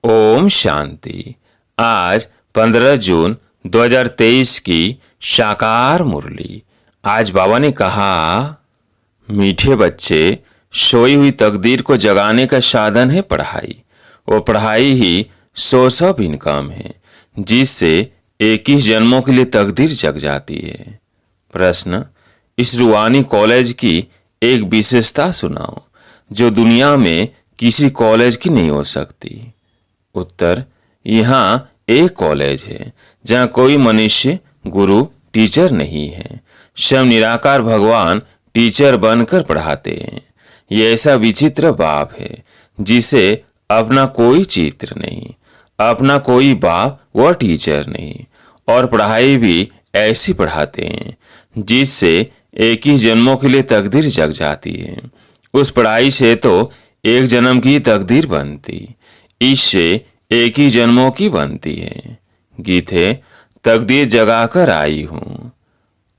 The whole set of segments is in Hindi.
ओम शांति। आज 15 जून 2023 की साकार मुरली। आज बाबा ने कहा, मीठे बच्चे, सोई हुई तकदीर को जगाने का साधन है पढ़ाई। वो पढ़ाई ही सोर्स ऑफ इनकम है जिससे 21 जन्मों के लिए तकदीर जग जाती है। प्रश्न, इस रूहानी कॉलेज की एक विशेषता सुनाओ जो दुनिया में किसी कॉलेज की नहीं हो सकती। उत्तर, यहाँ एक कॉलेज है जहाँ कोई मनुष्य गुरु टीचर नहीं है। स्वयं निराकार भगवान टीचर बनकर पढ़ाते हैं। ये ऐसा विचित्र बाप है जिसे अपना कोई चित्र नहीं, अपना कोई बाप व टीचर नहीं, और पढ़ाई भी ऐसी पढ़ाते हैं जिससे 21 जन्मों के लिए तकदीर जग जाती है। उस पढ़ाई से तो एक जन्म की तकदीर बनती, इससे 21 जन्मों की बनती है। गीत है, तकदीर जगाकर आई हूँ।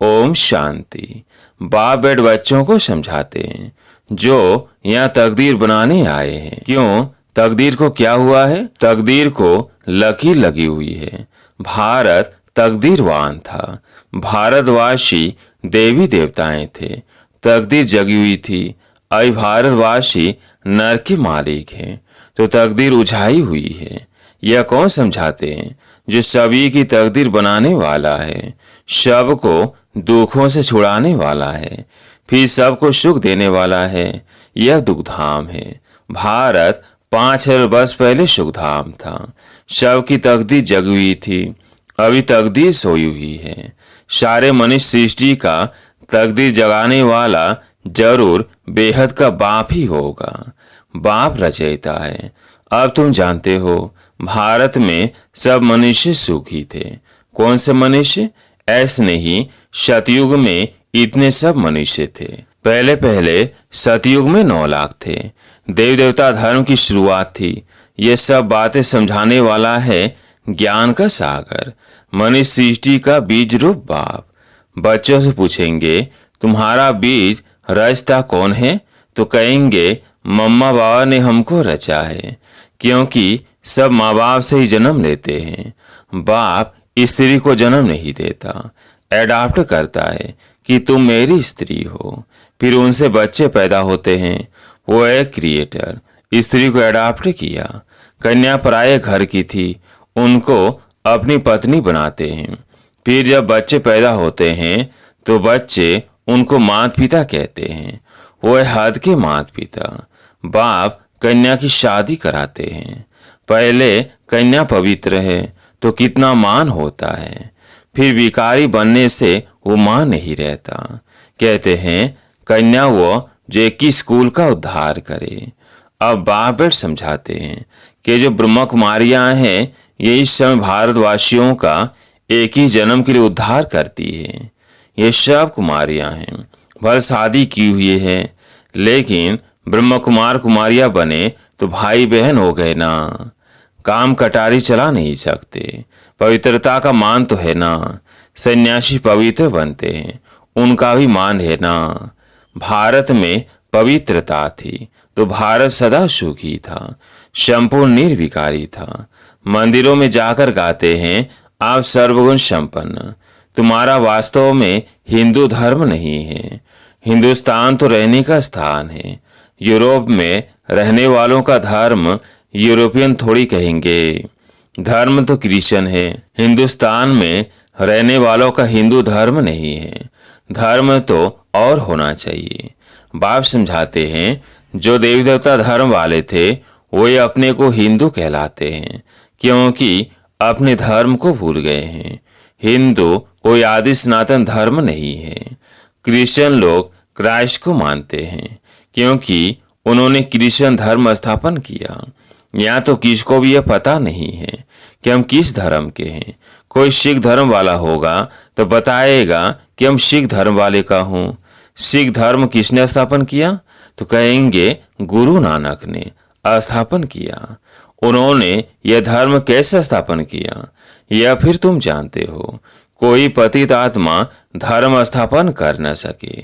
ओम शांति। बाप बैठ बच्चों को समझाते हैं जो यहाँ तकदीर बनाने आए हैं। क्यों? तकदीर को क्या हुआ है? तकदीर को लकीर लगी हुई है। भारत तकदीरवान था। भारतवासी देवी देवताएं थे। तकदीर जगी हुई थी। अभी भारतवासी नर के मालिक हैं तो तकदीर उझाई हुई है। यह कौन समझाते हैं? जो सभी की तकदीर बनाने वाला है, सबको दुखों से छुड़ाने वाला है, फिर सबको सुख देने वाला है। यह दुखधाम है। भारत 5000 वर्ष पहले सुखधाम था। सबकी तकदीर जगी हुई थी। अभी तकदीर सोई हुई है। सारे मनुष्य सृष्टि का तकदीर जगाने वाला जरूर बेहद का बाप ही होगा। बाप रचयिता है। अब तुम जानते हो, भारत में सब मनुष्य सुखी थे। कौन से मनुष्य? ऐसे नहीं, सतयुग में इतने सब मनुष्य थे। पहले सतयुग में 9 लाख थे। देव देवता धर्म की शुरुआत थी। ये सब बातें समझाने वाला है ज्ञान का सागर, मनुष्य सृष्टि का बीज रूप बाप। बच्चों से पूछेंगे, तुम्हारा बीज रचता कौन है? तो कहेंगे, मम्मा बाबा ने हमको रचा है। क्योंकि सब माँ बाप से ही जन्म लेते हैं। बाप स्त्री को जन्म नहीं देता, एडाप्ट करता है कि तुम मेरी स्त्री हो। फिर उनसे बच्चे पैदा होते हैं। वो है क्रिएटर। स्त्री को एडाप्ट किया। कन्या पराये घर की थी, उनको अपनी पत्नी बनाते हैं। फिर जब बच्चे पैदा होते हैं तो बच्चे उनको माता पिता कहते हैं। वो है हद के माता पिता। बाप कन्या की शादी कराते हैं। पहले कन्या पवित्र है तो कितना मान होता है। फिर भिखारी बनने से वो मान नहीं रहता। कहते हैं कन्या वो जो 21 स्कूल का उद्धार करे। अब बाप बैठ समझाते हैं कि जो ब्रह्म कुमारियां हैं ये इस समय भारतवासियों का एक ही जन्म के लिए उद्धार करती है। ये सब कुमारियां हैं, भले शादी की हुई है, लेकिन ब्रह्म कुमार कुमारियां बने तो भाई बहन हो गए ना। काम कटारी चला नहीं सकते। पवित्रता का मान तो है ना। सन्यासी पवित्र बनते हैं, उनका भी मान है ना। भारत में पवित्रता थी तो भारत सदा सुखी था, संपूर्ण निर्विकारी था। मंदिरों में जाकर गाते हैं, आप सर्वगुण संपन्न। तुम्हारा वास्तव में हिंदू धर्म नहीं है। हिंदुस्तान तो रहने का स्थान है। यूरोप में रहने वालों का धर्म यूरोपियन थोड़ी कहेंगे। धर्म तो क्रिश्चियन है। हिंदुस्तान में रहने वालों का हिंदू धर्म नहीं है। धर्म तो और होना चाहिए। बाप समझाते हैं, जो देवी देवता धर्म वाले थे वे अपने को हिंदू कहलाते हैं क्योंकि अपने धर्म को भूल गए हैं। हिंदू कोई आदि सनातन धर्म नहीं है। क्रिश्चियन लोग क्राइस्ट को मानते हैं क्योंकि उन्होंने क्रिश्चियन धर्म स्थापन किया। यहाँ तो किसको भी यह पता नहीं है कि हम किस धर्म के हैं। कोई सिख धर्म वाला होगा तो बताएगा कि हम सिख धर्म वाले का हूँ। सिख धर्म किसने स्थापन किया? तो कहेंगे गुरु नानक ने स्थापन किया। उन्होंने यह धर्म कैसे स्थापन किया यह फिर तुम जानते हो। कोई पतित आत्मा धर्म स्थापन कर न सके।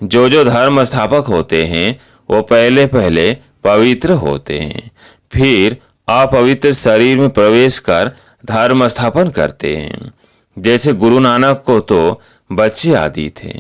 जो धर्म स्थापक होते हैं वो पहले पवित्र होते हैं, फिर अपवित्र शरीर में प्रवेश कर धर्म स्थापन करते हैं। जैसे गुरु नानक को तो बच्चे आदि थे,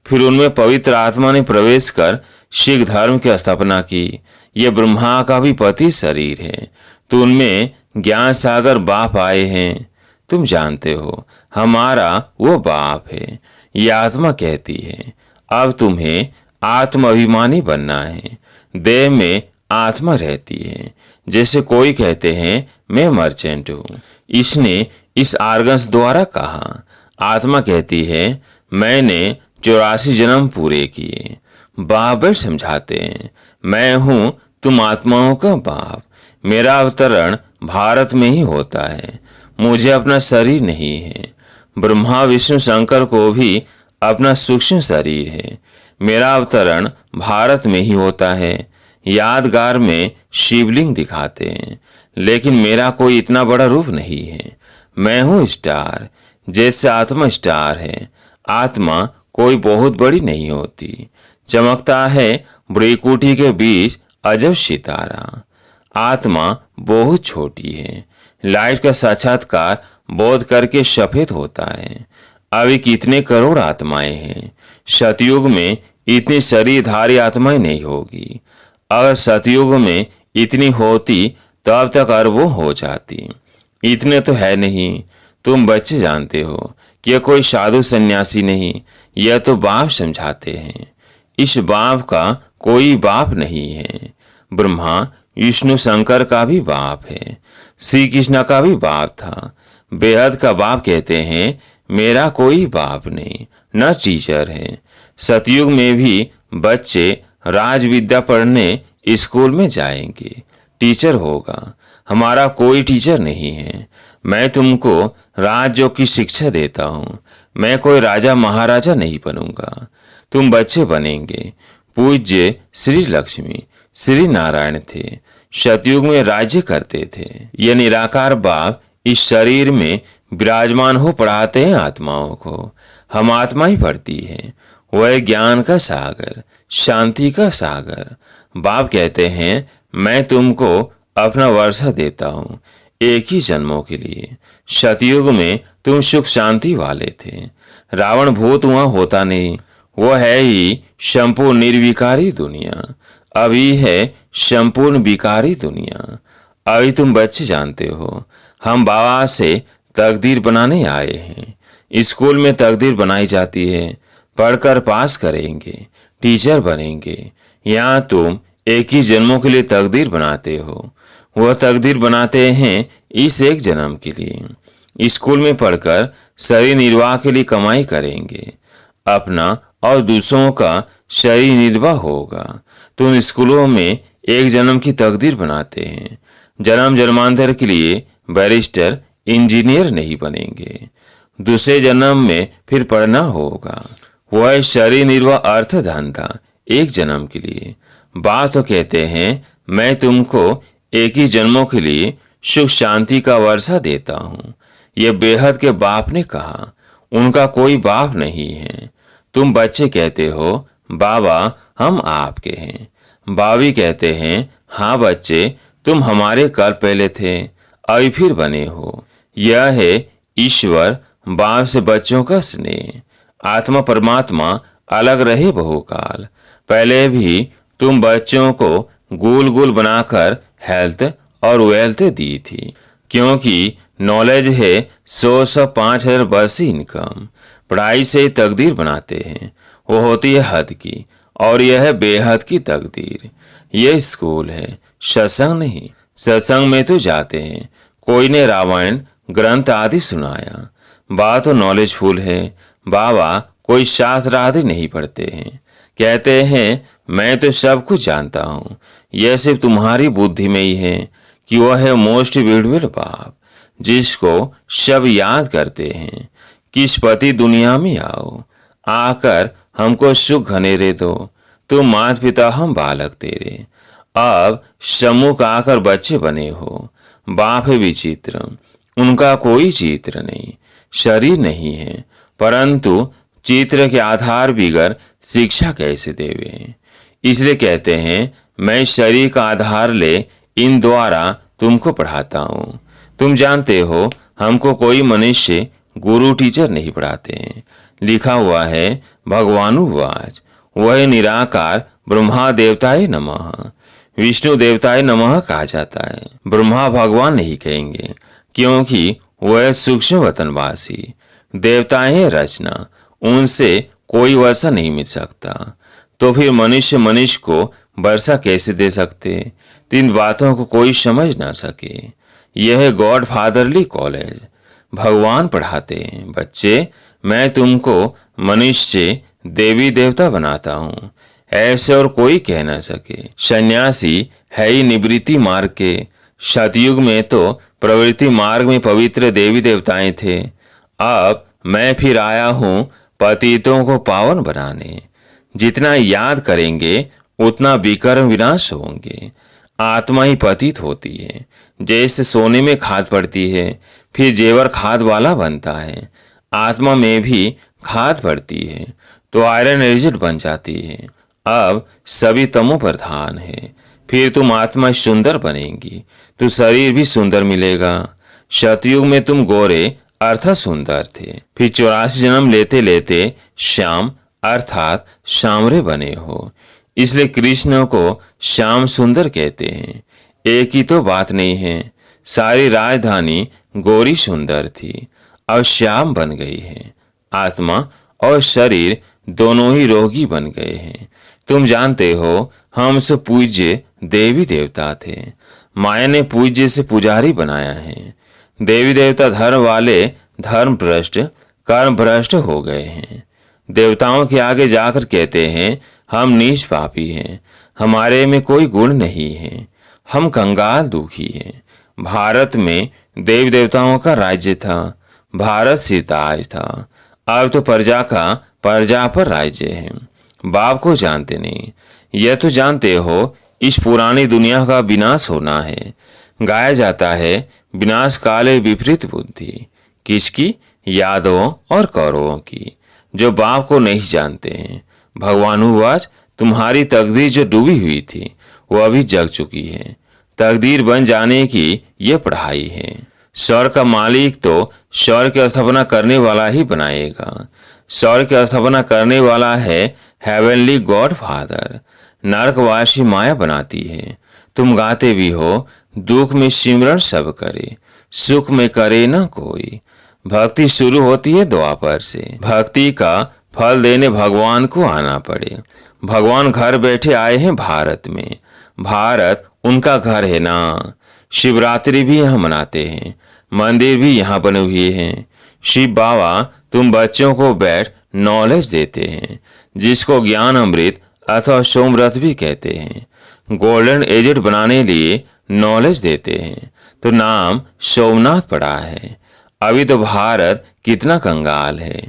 फिर उनमें पवित्र आत्मा ने प्रवेश कर सिख धर्म की स्थापना की। यह ब्रह्मा का भी पति शरीर है, तो उनमें ज्ञान सागर बाप आए हैं। तुम जानते हो हमारा वो बाप है। ये आत्मा कहती है अब तुम्हें आत्म अभिमानी बनना है। देह में आत्मा रहती है। जैसे कोई कहते हैं मैं मर्चेंट हूँ, इसने इस आर्गन्स द्वारा कहा। आत्मा कहती है मैंने 84 जन्म पूरे किए। बाप समझाते हैं मैं हूँ तुम आत्माओं का बाप। मेरा अवतरण भारत में ही होता है। मुझे अपना शरीर नहीं है। ब्रह्मा विष्णु शंकर को भी अपना सूक्ष्म शरीर है। मेरा अवतरण भारत में ही होता है। यादगार में शिवलिंग दिखाते हैं, लेकिन मेरा कोई इतना बड़ा रूप नहीं है। मैं हूँ स्टार, जैसे आत्मा स्टार है। आत्मा कोई बहुत बड़ी नहीं होती, चमकता है ब्रह्मकुटी के बीच अजब सितारा। आत्मा बहुत छोटी है। लाइट का साक्षात्कार बोध करके सफेद होता है। अभी कितने करोड़ आत्माएं हैं। सतयुग में इतनी शरीरधारी आत्माएं नहीं होगी। अगर सतयुग में इतनी होती तब तक अरबों हो जाती। इतने तो है नहीं। तुम बच्चे जानते हो कि यह कोई साधु सन्यासी नहीं, यह तो बाप समझाते हैं। इस बाप का कोई बाप नहीं है। ब्रह्मा विष्णु शंकर का भी बाप है। श्री कृष्ण का भी बाप था। बेहद का बाप कहते हैं मेरा कोई बाप नहीं, न टीचर है। सतयुग में भी बच्चे राज विद्या पढ़ने स्कूल में जाएंगे, टीचर होगा। हमारा कोई टीचर नहीं है। मैं तुमको राज्यों की शिक्षा देता हूँ। मैं कोई राजा महाराजा नहीं बनूंगा। तुम बच्चे बनेंगे। पूज्य श्री लक्ष्मी श्री नारायण थे। सतयुग में राज्य करते थे। यह निराकार बाप इस शरीर में विराजमान हो पढ़ाते हैं आत्माओं को। हम आत्मा ही पढ़ती है। वह ज्ञान का सागर, शांति का सागर। बाप कहते हैं मैं तुमको अपना वर्षा देता हूँ एक ही जन्मों के लिए। सतयुग में तुम सुख शांति वाले थे। रावण भूत वहां होता नहीं। वो है ही संपूर्ण निर्विकारी दुनिया। अभी है संपूर्ण विकारी दुनिया। अभी तुम बच्चे जानते हो हम बाबा से तकदीर बनाने आए हैं। स्कूल में तकदीर बनाई जाती है। पढ़कर पास करेंगे, टीचर बनेंगे। यहाँ तुम एक ही जन्मों के लिए तकदीर बनाते हो। वह तकदीर बनाते हैं इस एक जन्म के लिए। स्कूल में पढ़कर शरीर निर्वाह के लिए कमाई करेंगे। अपना और दूसरों का शरीर निर्वाह होगा। तुम स्कूलों में एक जन्म की तकदीर बनाते हैं। जन्म जन्मांतर के लिए बैरिस्टर इंजीनियर नहीं बनेंगे। दूसरे जन्म में फिर पढ़ना होगा। वह शरीर निर्वाह अर्थ धंधा एक जन्म के लिए। बात तो कहते हैं मैं तुमको एक ही जन्मों के लिए सुख शांति का वर्षा देता हूँ। यह बेहद के बाप ने कहा। उनका कोई बाप नहीं है। तुम बच्चे कहते हो बाबा हम आपके हैं। बाबी कहते हैं हाँ बच्चे तुम हमारे कल पहले थे, अभी फिर बने हो। यह है ईश्वर बाप से बच्चों का स्नेह। आत्मा परमात्मा अलग रहे बहुकाल। पहले भी तुम बच्चों को गोल गोल बनाकर हेल्थ और वेल्थ दी थी, क्योंकि नॉलेज है 100-5,000 वर्ष इनकम। पढ़ाई से ही तकदीर बनाते हैं। वो होती है हद की और यह है बेहद की तकदीर। यह स्कूल है, सत्संग नहीं। सत्संग में तो जाते हैं। कोई ने रामायण ग्रंथ आदि सुनाया। बात तो नॉलेजफुल है। बाबा कोई शास्त्र आदि नहीं पढ़ते हैं। कहते हैं मैं तो सब कुछ जानता हूँ। यह सिर्फ तुम्हारी बुद्धि में ही है कि वह है मोस्ट ब्यूटीफुल बाप, जिसको सब याद करते हैं। किस पति दुनिया में आओ, आकर हमको सुख घनेरे दो। तुम माता पिता हम बालक तेरे। अब सम्मुख आकर बच्चे बने हो। बाप है विचित्र, उनका कोई चित्र नहीं, शरीर नहीं है, परंतु चित्र के आधार बिगर शिक्षा कैसे देवे। इसलिए कहते हैं मैं शरीर का आधार ले इन द्वारा तुमको पढ़ाता हूँ। तुम जानते हो हमको कोई मनुष्य गुरु टीचर नहीं पढ़ाते हैं। लिखा हुआ है भगवानुवाच वह निराकार ब्रह्मा देवताय नमः, विष्णु देवताय नमः कहा जाता है। ब्रह्मा भगवान नहीं कहेंगे क्योंकि वह सूक्ष्म वतनवासी, देवताएं रचना, उनसे कोई वर्षा नहीं मिल सकता। तो फिर मनुष्य मनुष्य को वर्षा कैसे दे सकते? तीन बातों को कोई समझ ना सके। यह है गॉड फादरली कॉलेज। भगवान पढ़ाते हैं, बच्चे मैं तुमको मनुष्य देवी देवता बनाता हूँ, ऐसे और कोई कह ना सके। सन्यासी है ही निवृत्ति मार्ग के। सतयुग में तो प्रवृत्ति मार्ग में पवित्र देवी देवताएं थे। अब मैं फिर आया हूँ पतितों को पावन बनाने। जितना याद करेंगे उतना विकर्म विनाश होंगे। आत्मा ही पतित होती है। जैसे सोने में खाद पड़ती है फिर जेवर खाद वाला बनता है, आत्मा में भी खाद पड़ती है तो आयरन एजेंट बन जाती है। अब सभी तमो प्रधान है, फिर तुम आत्मा सुंदर बनेंगी तो शरीर भी सुंदर मिलेगा। सतयुग में तुम गोरे अर्थात सुंदर थे, फिर 84 जन्म लेते लेते श्याम अर्थात श्यामरे बने हो, इसलिए कृष्ण को श्याम सुंदर कहते हैं। एक ही तो बात नहीं है, सारी राजधानी गोरी सुंदर थी, अब श्याम बन गई है। आत्मा और शरीर दोनों ही रोगी बन गए हैं। तुम जानते हो हम सब पूज्य देवी देवता थे, माया ने पूज्य से पुजारी बनाया है। देवी देवता धर्म वाले धर्म भ्रष्ट कर्म भ्रष्ट हो गए हैं। देवताओं के आगे जाकर कहते हैं हम नीच पापी हैं, हमारे में कोई गुण नहीं है, हम कंगाल दुखी हैं। भारत में देवी देवताओं का राज्य था, भारत से ताज था। अब तो प्रजा का प्रजा पर राज्य है। बाप को जानते नहीं, यह तो जानते हो इस पुरानी दुनिया का विनाश होना है। गाया जाता है विनाश काले विपरीत बुद्धि। किसकी? यादवों और कौरवों की, जो बाप को नहीं जानते हैं। भगवानुवाच तुम्हारी तकदीर जो डूबी हुई थी वो अभी जग चुकी है। तकदीर बन जाने की ये पढ़ाई है। स्वर्ग का मालिक तो स्वर्ग की स्थापना करने वाला ही बनाएगा। स्वर्ग की स्थापना करने वाला है हेवनली गॉड फादर। नरकवासी माया बनाती है। तुम गाते भी हो दुख में सिमरण सब करे, सुख में करे न कोई। भक्ति शुरू होती है द्वापर से। भक्ति का फल देने भगवान को आना पड़े। भगवान घर बैठे आए हैं भारत में, भारत उनका घर है ना। शिवरात्रि भी यहाँ मनाते हैं, मंदिर भी यहाँ बने हुए हैं। शिव बाबा तुम बच्चों को बैठ नॉलेज देते हैं, जिसको ज्ञान अमृत अथवा सोमरथ भी कहते हैं। गोल्डन एजेंट बनाने लिए नॉलेज देते हैं तो नाम सोमनाथ पड़ा है। अभी तो भारत कितना कंगाल है।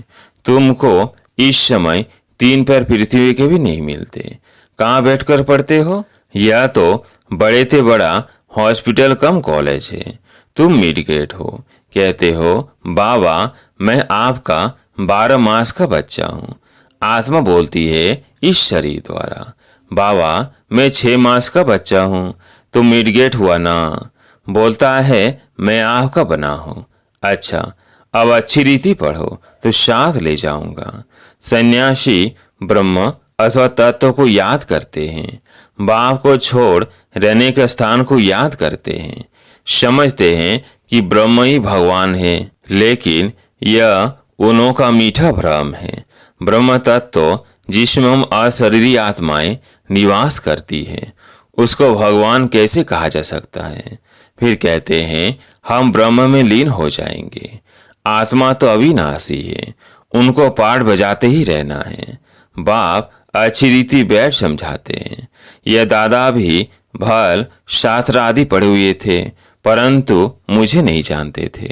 तुमको इस समय 3 पैर पृथ्वी के भी नहीं मिलते, कहाँ बैठकर पढ़ते हो? यह तो बड़े से बड़ा हॉस्पिटल कम कॉलेज है। तुम मिडगेट हो, कहते हो बाबा मैं आपका 12 मास का बच्चा हूँ। आत्मा बोलती है इस शरीर द्वारा बाबा मैं 6 मास का बच्चा हूँ। तो मिडगेट हुआ ना, बोलता है मैं आपका बना हूँ। अच्छा अब अच्छी रीति पढ़ो तो साथ ले जाऊंगा। सन्यासी ब्रह्म अथवा तत्व को याद करते हैं, बाप को छोड़ रहने के स्थान को याद करते हैं। समझते हैं कि ब्रह्म ही भगवान है, लेकिन यह उन्हों का मीठा भ्रम है। ब्रह्म तत्व जिसमें हम अशरीरी आत्माएं निवास करती है उसको भगवान कैसे कहा जा सकता है? फिर कहते हैं हम ब्रह्म में लीन हो जाएंगे। आत्मा तो अविनाशी है, उनको पाठ बजाते ही रहना है। बाप अच्छी रीति बैठ समझाते हैं। यह दादा भी भल शास्त्र आदि पढ़े हुए थे, परंतु मुझे नहीं जानते थे।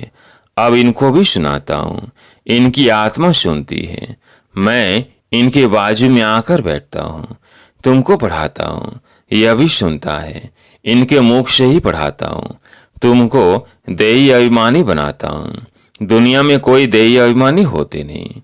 अब इनको भी सुनाता हूँ, इनकी आत्मा सुनती है। मैं इनके बाजू में आकर बैठता हूँ, तुमको पढ़ाता हूँ, यह भी सुनता है। इनके मुख से ही पढ़ाता हूँ, तुमको देही अभिमानी बनाता हूँ। दुनिया में कोई देही अभिमानी होते नहीं।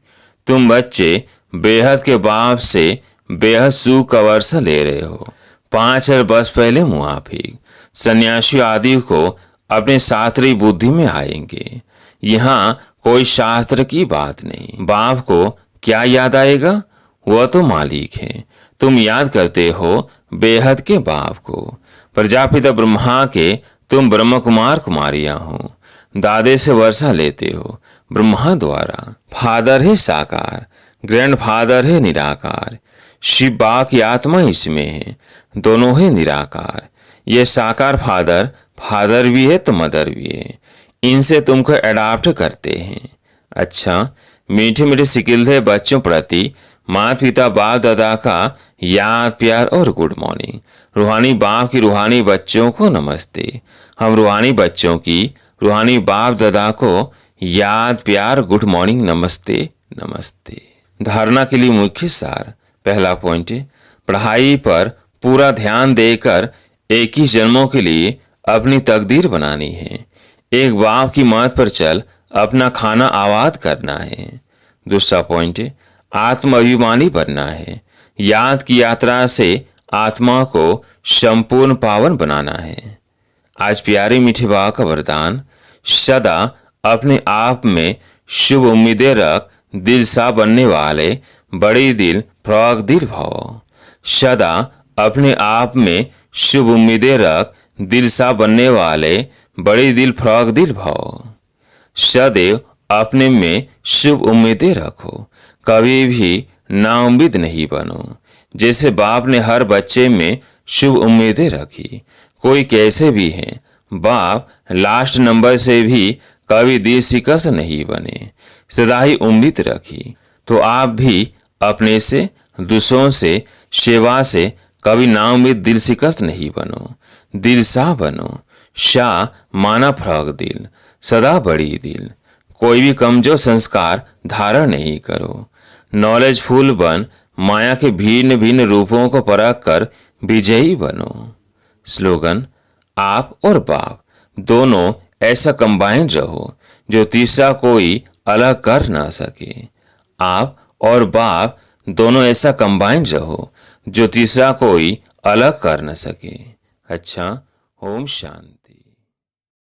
तुम बच्चे बेहद के बाप से बेहद सुख का वर्षा ले रहे हो। 5 वर्ष पहले मुआफिक सन्यासी आदि को अपने शास्त्रीय बुद्धि में आएंगे। यहाँ कोई शास्त्र की बात नहीं। बाप को क्या याद आएगा? वह तो मालिक है। तुम याद करते हो बेहद के बाप को। प्रजापिता ब्रह्मा के तुम ब्रह्म कुमार कुमारियां हो। दादे से वर्षा लेते हो ब्रह्मा द्वारा। फादर है साकार, ग्रैंड फादर है निराकार। शिव बा की आत्मा इसमें है, दोनों है निराकार। ये साकार फादर फादर भी है तो मदर भी है। इनसे तुमको अडॉप्ट करते हैं। अच्छा, मीठे मीठे सिकिलते बच्चों प्रति माता पिता बाप दादा का याद प्यार और गुड मॉर्निंग। रूहानी बाप की रूहानी बच्चों को नमस्ते। हम रूहानी बच्चों की रूहानी बाप दादा को याद प्यार गुड मॉर्निंग नमस्ते नमस्ते। धारणा के लिए मुख्य सार। पहला पॉइंट, पढ़ाई पर पूरा ध्यान देकर 21 जन्मों के लिए अपनी तकदीर बनानी है। एक बाप की मत पर चल अपना खाना आबाद करना है। दूसरा पॉइंट, आत्म अभिमानी बनना है। याद की यात्रा से आत्मा को संपूर्ण पावन बनाना है। आज प्यारे मीठे बाबा का वरदान, सदा अपने आप में शुभ उम्मीदें रख, दिल सा बनने वाले बड़ी दिल फ्रॉक दिल भाव। सदा अपने आप में शुभ उम्मीदें रख, दिल सा बनने वाले बड़ी दिल फ्रॉक दिल भाव। सदैव अपने में शुभ उम्मीदें रखो, कभी भी नाउम्मीद नहीं बनो। जैसे बाप ने हर बच्चे में शुभ उम्मीदें रखी, कोई कैसे भी है, बाप लास्ट नंबर से भी कभी दिल शिकस्त नहीं बने, सदा ही उम्मीद रखी। तो आप भी अपने से, दूसरों से, सेवा से कभी नाउम्मीद दिल शिकस्त नहीं बनो। दिल शाह बनो। शाह माना फ्रॉक दिल, सदा बड़ी दिल। कोई भी कमजोर संस्कार धारण नहीं करो। नॉलेजफुल बन, माया के भिन्न भिन्न रूपों को परख कर विजयी बनो। स्लोगन, आप और बाप दोनों ऐसा कंबाइन रहो जो तीसरा कोई अलग कर ना सके। आप और बाप दोनों ऐसा कंबाइन रहो जो तीसरा कोई अलग कर न सके। अच्छा, ओम शांति।